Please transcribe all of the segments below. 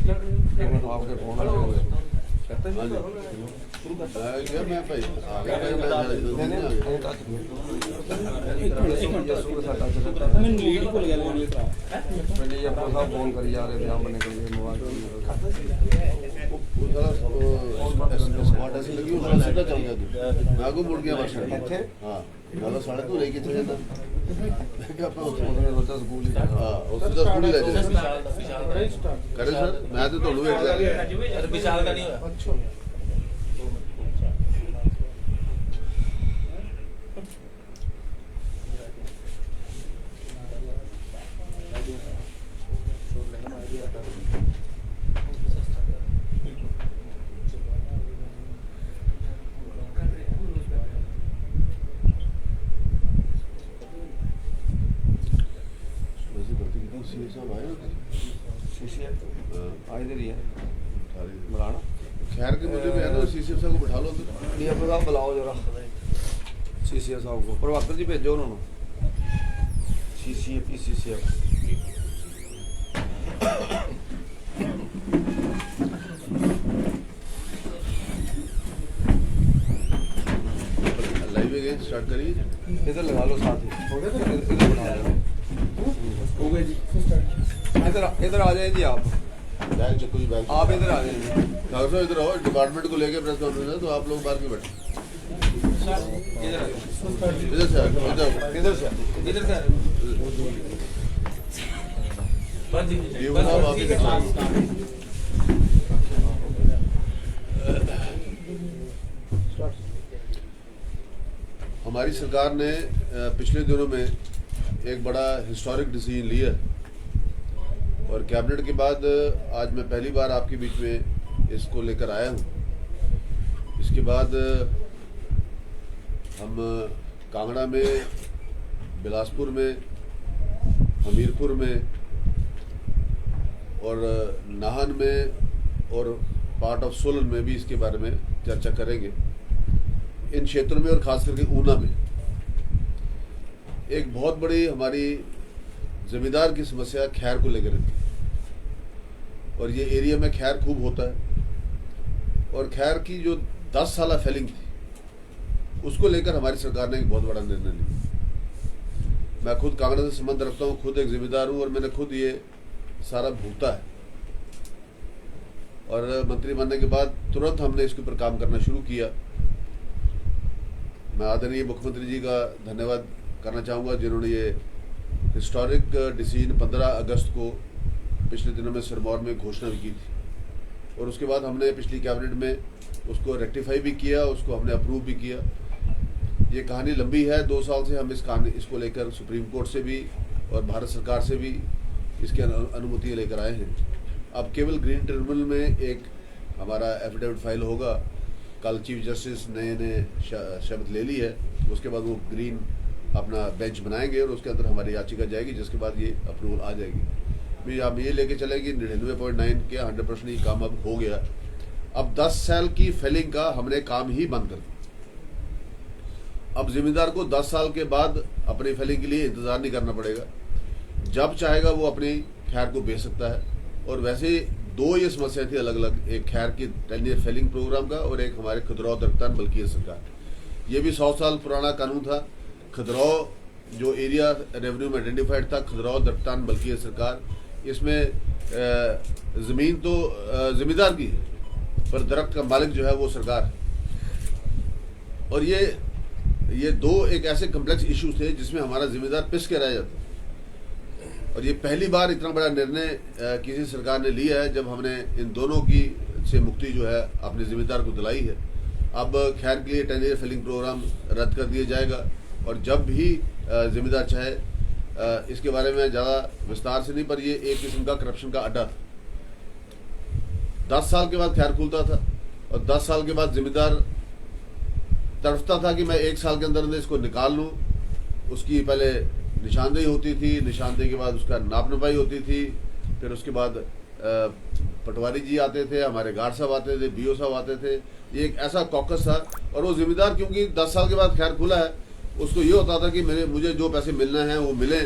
आपके फोन करते हैं मैं भाई आ गया फोन कर जा रहे थे हम निकल गए मोबाइल सीधा चल गया तू मैं आगू मुड़ गया बस हाँ मैं साढ़े तू लेके चले जाता सोचा स्कूल ही हाँ उससे स्कूल ही ले जाए करे सर मैं तो वेट कर विशाल का नहीं हुआ खैर के मुझे भी है ना सीसीएफ साहब को बिठा लो डीएफओ साहब बुलाओ जरा सीसीएफ साहब को प्रभाकर जी भेजो उन्होंने सीसीएफ लाइव अगेन स्टार्ट करिए इधर लगा लो साथ ही हो गया हो गया जी इधर आ जाए जी आप इधर आ जाएंगे डॉक्टर साहब इधर आओ डिपार्टमेंट को लेके प्रेस कॉन्फ्रेंस है तो आप लोग बाहर क्यों बैठे इधर से हमारी सरकार ने पिछले दिनों में एक बड़ा हिस्टोरिक डिसीजन लिया और कैबिनेट के बाद आज मैं पहली बार आपके बीच में इसको लेकर आया हूँ। इसके बाद हम कांगड़ा में, बिलासपुर में, हमीरपुर में और नाहन में और पार्ट ऑफ सोलन में भी इसके बारे में चर्चा करेंगे। इन क्षेत्रों में और खास करके ऊना में एक बहुत बड़ी हमारी जमींदार की समस्या खैर को लेकर रहती है और ये एरिया में खैर खूब होता है और खैर की जो 10 साल फेलिंग थी उसको लेकर हमारी सरकार ने एक बहुत बड़ा निर्णय लिया। मैं खुद कांगड़ा से संबंध रखता हूँ, खुद एक जिम्मेदार हूँ और मैंने खुद ये सारा भुगता है और मंत्री बनने के बाद तुरंत हमने इसके ऊपर काम करना शुरू किया। मैं आदरणीय मुख्यमंत्री जी का धन्यवाद करना चाहूँगा जिन्होंने ये हिस्टोरिक डिसीजन 15 अगस्त को पिछले दिनों में सिरमौर में घोषणा भी की थी और उसके बाद हमने पिछली कैबिनेट में उसको रेक्टिफाई भी किया, उसको हमने अप्रूव भी किया। ये कहानी लंबी है, 2 साल से हम इसको लेकर सुप्रीम कोर्ट से भी और भारत सरकार से भी इसकी अनुमति लेकर आए हैं। अब केवल ग्रीन ट्रिब्यूनल में एक हमारा एफिडेविट फाइल होगा। कल चीफ जस्टिस ने शपथ ले ली है, उसके बाद वो ग्रीन अपना बेंच बनाएंगे और उसके अंदर हमारी याचिका जाएगी जिसके बाद ये अप्रूवल आ जाएगी। भी आप ये लेके चलेगी 99.9 के 100% ये काम अब हो गया। अब 10 साल की फेलिंग का हमने काम ही बंद कर दिया। अब जिम्मेदार को 10 साल के बाद अपनी फेलिंग के लिए इंतजार नहीं करना पड़ेगा, जब चाहेगा वो अपनी खैर को बेच सकता है। और वैसे 2 ये समस्या थी अलग अलग, एक खैर की 10 ईयर फेलिंग प्रोग्राम का और एक हमारे खदरौद दरख्तान मलकियत सरकार। ये भी 100 साल पुराना कानून था। खदरौद जो एरिया रेवेन्यू में आइडेंटिफाइड था, खदरौद दरख्तान मलकियत सरकार, इसमें जमीन तो जिम्मेदार की है पर दरख्त का मालिक जो है वो सरकार है। और ये 2 एक ऐसे कम्प्लेक्स इशू थे जिसमें हमारा जिम्मेदार पिस के रह जाता। और ये पहली बार इतना बड़ा निर्णय किसी सरकार ने लिया है जब हमने इन दोनों की से मुक्ति जो है अपने जिम्मेदार को दिलाई है। अब खैर के लिए 10 ईयर फेलिंग प्रोग्राम रद्द कर दिया जाएगा और जब भी जिम्मेदार चाहे, इसके बारे में ज़्यादा विस्तार से नहीं, पर ये एक किस्म का करप्शन का अड्डा था। 10 साल के बाद खैर खुलता था और 10 साल के बाद जिम्मेदार तड़फता था कि मैं 1 साल के अंदर इसको निकाल लूँ। उसकी पहले निशानदेही होती थी, निशानदेही के बाद उसका नाप नपाई होती थी, फिर उसके बाद पटवारी जी आते थे, हमारे गार्ड साहब आते थे, बीओ साहब आते थे। ये एक ऐसा कॉकस था और वो जिम्मेदार क्योंकि 10 साल के बाद खैर खुला है, उसको ये होता था कि मुझे जो पैसे मिलना है वो मिले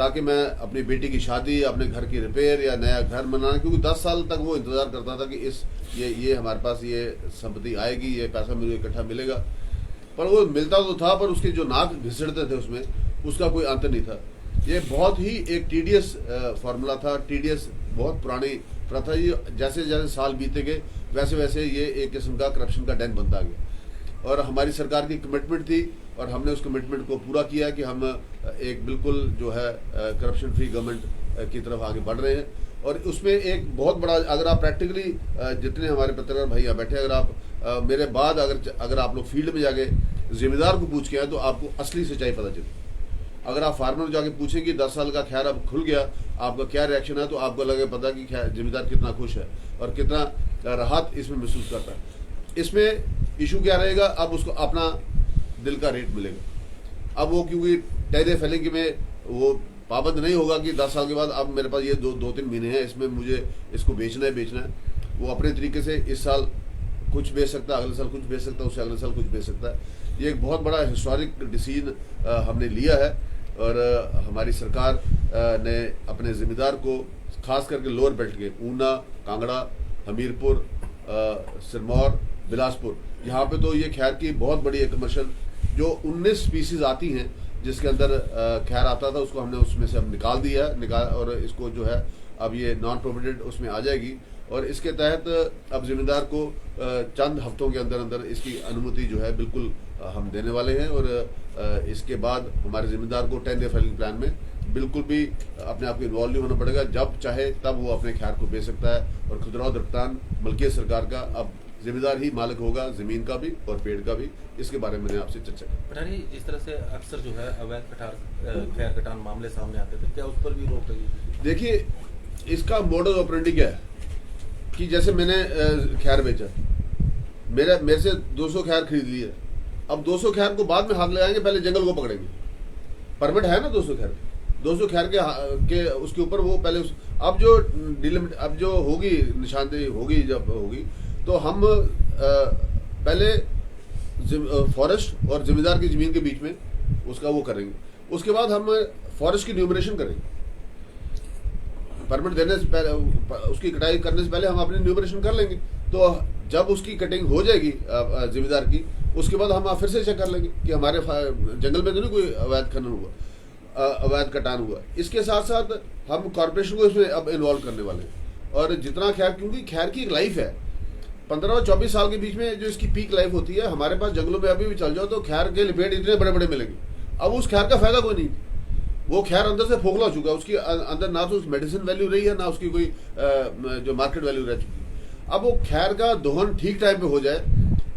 ताकि मैं अपनी बेटी की शादी, अपने घर की रिपेयर या नया घर बनाना, क्योंकि 10 साल तक वो इंतज़ार करता था कि ये हमारे पास ये संपत्ति आएगी, ये पैसा मुझे इकट्ठा मिलेगा, पर वो मिलता तो था पर उसके जो नाक घिसड़ते थे उसमें उसका कोई अंत नहीं था। ये बहुत ही एक टीडियस फार्मूला था, टीडियस बहुत पुरानी प्रथा। ये जैसे जैसे साल बीते गए वैसे वैसे ये एक किस्म का करप्शन का डैन बनता गया, और हमारी सरकार की कमिटमेंट थी और हमने उस कमिटमेंट को पूरा किया कि हम एक बिल्कुल जो है करप्शन फ्री गवर्नमेंट की तरफ आगे बढ़ रहे हैं। और उसमें एक बहुत बड़ा, अगर आप प्रैक्टिकली जितने हमारे पत्रकार भाई यहाँ बैठे, अगर आप मेरे बाद अगर आप लोग फील्ड में जाके जिम्मेदार को पूछ के आए तो आपको असली सच्चाई पता चले। अगर आप फार्मर जाके पूछें कि 10 साल का खैर अब खुल गया, आपका क्या रिएक्शन है, तो आपको लगे पता कि जिम्मेदार कितना खुश है और कितना राहत इसमें महसूस करता है। इसमें इशू क्या रहेगा, अब उसको अपना दिल का रेट मिलेगा। अब वो क्योंकि टेरे फैलिंग में वो पाबंद नहीं होगा कि 10 साल के बाद अब मेरे पास ये 2-3 महीने हैं, इसमें मुझे इसको बेचना है। वो अपने तरीके से इस साल कुछ बेच सकता है, अगले साल कुछ बेच सकता है, उससे अगले साल कुछ बेच सकता है। ये एक बहुत बड़ा हिस्टोरिक डिसीजन हमने लिया है और हमारी सरकार ने अपने जिम्मेदार को खास करके लोअर बेल्ट के ऊना, कांगड़ा, हमीरपुर, सिरमौर, बिलासपुर, यहाँ पे तो ये खैर की बहुत बड़ी कमर्शियल जो 19 स्पीसीज आती हैं जिसके अंदर खैर आता था, उसको हमने उसमें से अब निकाल दिया और इसको जो है अब ये नॉन प्रोहिबिटेड उसमें आ जाएगी। और इसके तहत अब जिम्मेदार को चंद हफ्तों के अंदर अंदर इसकी अनुमति जो है बिल्कुल हम देने वाले हैं। और इसके बाद हमारे जिम्मेदार को 10 डे फाइलिंग प्लान में बिल्कुल भी अपने आप को इन्वॉल्व नहीं होना पड़ेगा। जब चाहे तब वो अपने खैर को बेच सकता है और खुदरा दरख्तान मलकियत सरकार का, अब जिम्मेदार ही मालिक होगा जमीन का भी और पेड़ का भी। इसके बारे में मैंने आपसे चर्चा की। पठानी, जिस तरह से अक्सर जो है अवैध खैर कटान मामले सामने आते थे, क्या उस पर भी रोक लगी? देखिए, इसका मॉडल ऑपरेंडी क्या है कि जैसे मैंने खैर बेचा, मेरे से 200 खैर खरीद लिए, अब 200 खैर को बाद में हाथ लगाएंगे, पहले जंगल को पकड़ेंगे। परमिट है ना 200 खैर के उसके ऊपर वो पहले अब जो होगी निशानदेही होगी, जब होगी तो हम पहले फॉरेस्ट और जिम्मेदार की जमीन के बीच में उसका वो करेंगे। उसके बाद हम फॉरेस्ट की न्यूमरेशन करेंगे। परमिट देने से पहले, उसकी कटाई करने से पहले हम अपनी न्यूमरेशन कर लेंगे। तो जब उसकी कटिंग हो जाएगी जिम्मेदार की, उसके बाद हम फिर से चेक कर लेंगे कि हमारे जंगल में तो नहीं कोई अवैध खनन हुआ, अवैध कटान हुआ। इसके साथ साथ हम कॉर्पोरेशन को इसमें अब इन्वॉल्व करने वाले हैं। और जितना खैर, क्योंकि खैर की एक लाइफ है 15 और 24 साल के बीच में जो इसकी पीक लाइफ होती है। हमारे पास जंगलों में अभी भी चल जाओ तो खैर के लिपेट इतने बड़े बड़े मिलेंगे, अब उस खैर का फायदा कोई नहीं। वो खैर अंदर से खोखला हो चुका है, उसकी अंदर ना तो उस मेडिसिन वैल्यू रही है, ना उसकी कोई जो मार्केट वैल्यू रह चुकी है। अब वो खैर का दोहन ठीक टाइम पे हो जाए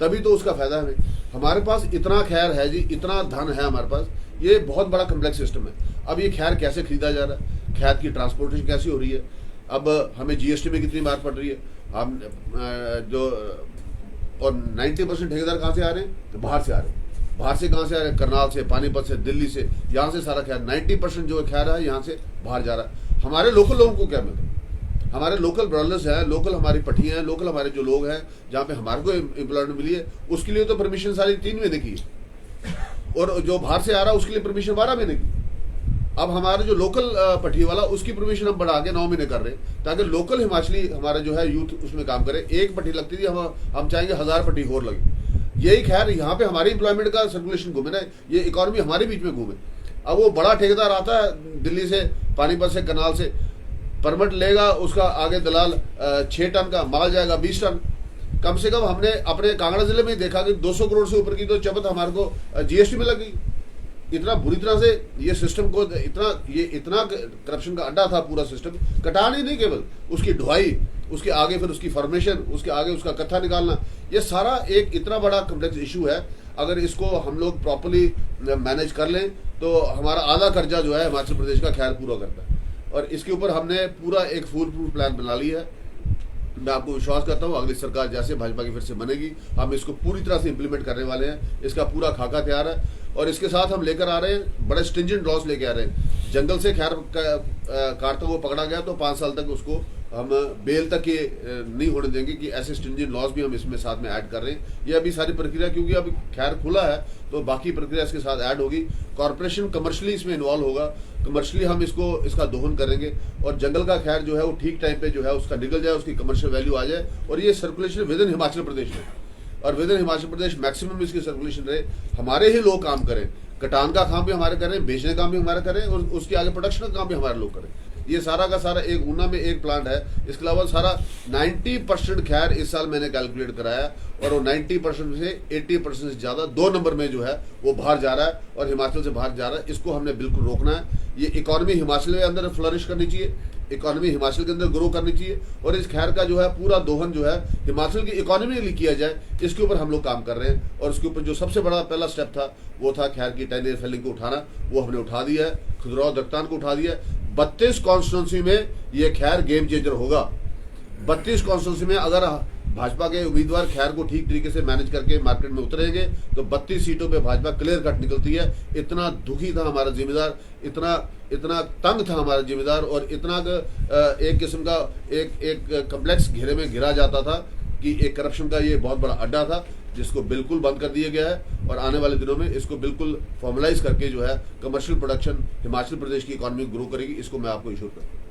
तभी तो उसका फायदा है। हमारे पास इतना खैर है जी, इतना धन है हमारे पास, ये बहुत बड़ा कम्प्लेक्स सिस्टम है। अब ये खैर कैसे खरीदा जा रहा है, खैर की ट्रांसपोर्टेशन कैसी हो रही है, अब हमें जीएसटी में कितनी मार पड़ रही है, हम जो और 90% ठेकेदार कहाँ से आ रहे हैं, तो बाहर से आ रहे हैं। बाहर से कहाँ से आ रहे हैं, करनाल से, पानीपत से, दिल्ली से, यहाँ से सारा खैर 90% जो खैर है यहाँ से बाहर जा रहा है। हमारे लोकल लोगों को क्या मिलता है, हमारे लोकल ब्रॉयलर्स हैं, लोकल हमारी पट्टियाँ हैं, लोकल हमारे जो लोग हैं जहाँ पे हमारे को एम्प्लॉयमेंट मिली है, उसके लिए तो परमिशन सारी 3 महीने की है, और जो बाहर से आ रहा है उसके लिए परमिशन 12 महीने की। अब हमारे जो लोकल पट्टी वाला, उसकी परमिशन हम बढ़ा के 9 महीने कर रहे हैं, ताकि लोकल हिमाचली हमारा जो है यूथ उसमें काम करे। एक पट्टी लगती थी, हम चाहेंगे 1000 पट्टी और लगे। यही खैर यहाँ पे हमारी एम्प्लॉयमेंट का सर्कुलेशन घूमे ना, ये इकोनॉमी हमारे बीच में घूमे। अब वो बड़ा ठेकेदार आता है दिल्ली से, पानीपत से, करनाल से, परमिट लेगा, उसका आगे दलाल 6 टन का माल जाएगा 20 टन। कम से कम हमने अपने कांगड़ा जिले में देखा कि 200 करोड़ से ऊपर की तो चपत हमारे को जीएसटी में लग गई। इतना बुरी तरह से ये सिस्टम को इतना करप्शन का अड्डा था पूरा सिस्टम। कटान ही नहीं, केवल उसकी ढुआई, उसके आगे फिर उसकी फॉर्मेशन, उसके आगे उसका कत्था निकालना, ये सारा एक इतना बड़ा कम्प्लेक्स इशू है। अगर इसको हम लोग प्रॉपरली मैनेज कर लें तो हमारा आधा कर्जा जो है हिमाचल प्रदेश का खैर पूरा करता है। और इसके ऊपर हमने पूरा एक फुल प्रूफ प्लान बना लिया है। मैं आपको विश्वास करता हूँ अगली सरकार जैसे भाजपा की फिर से बनेगी, हम इसको पूरी तरह से इम्प्लीमेंट करने वाले हैं। इसका पूरा खाका तैयार है और इसके साथ हम लेकर आ रहे हैं बड़े स्ट्रिंजेंट लॉस लेके आ रहे हैं। जंगल से खैर काटते हुए पकड़ा गया तो 5 साल तक उसको हम बेल तक ये नहीं होने देंगे कि ऐसे स्ट्रिंजेंट लॉज भी हम इसमें साथ में ऐड कर रहे हैं। ये अभी सारी प्रक्रिया, क्योंकि अब खैर खुला है तो बाकी प्रक्रिया इसके साथ ऐड होगी। कॉर्पोरेशन कमर्शियली इसमें इन्वॉल्व होगा, कमर्शियली हम इसका दोहन करेंगे और जंगल का खैर जो है वो ठीक टाइम पे जो है उसका निकल जाए, उसकी कमर्शियल वैल्यू आ जाए और ये circulation with in Himachal Pradesh में, और with in Himachal Pradesh maximum इसकी सर्कुलेशन रहे। हमारे ही लोग काम करें, कटान का काम भी हमारे करें, बेचने का काम भी हमारे करें और उसके आगे प्रोडक्शन का काम भी हमारे लोग करें। ये सारा का सारा एक ऊना में एक प्लांट है। इसके अलावा सारा 90% खैर इस साल मैंने कैलकुलेट कराया और वो 90% से 80% से ज्यादा 2 नंबर में जो है वो बाहर जा रहा है और हिमाचल से बाहर जा रहा है। इसको हमने बिल्कुल रोकना है। ये इकोनॉमी हिमाचल के अंदर फ्लरिश करनी चाहिए, इकोनॉमी हिमाचल के अंदर ग्रो करनी चाहिए और इस खैर का जो है पूरा दोहन जो है हिमाचल की इकोनॉमी के लिए किया जाए, इसके ऊपर हम लोग काम कर रहे हैं। और उसके ऊपर जो सबसे बड़ा पहला स्टेप था वो था खैर की 10 ईयर फेलिंग को उठाना, वो हमने उठा दिया है। खुदराव दक्तान को उठा दिया है। 32 कॉन्स्टिट्यूंसी में ये खैर गेम चेंजर होगा। 32 कॉन्स्टिट्यूंसी में अगर भाजपा के उम्मीदवार खैर को ठीक तरीके से मैनेज करके मार्केट में उतरेंगे तो 32 सीटों पे भाजपा क्लियर कट निकलती है। इतना दुखी था हमारा जिम्मेदार, इतना तंग था हमारा जिम्मेदार और इतना एक किस्म का एक कम्प्लेक्स घेरे में गिरा जाता था कि एक करप्शन का ये बहुत बड़ा अड्डा था, जिसको बिल्कुल बंद कर दिया गया है और आने वाले दिनों में इसको बिल्कुल फॉर्मलाइज करके जो है कमर्शियल प्रोडक्शन हिमाचल प्रदेश की इकोनॉमी ग्रो करेगी। इसको मैं आपको इश्योर करता हूँ।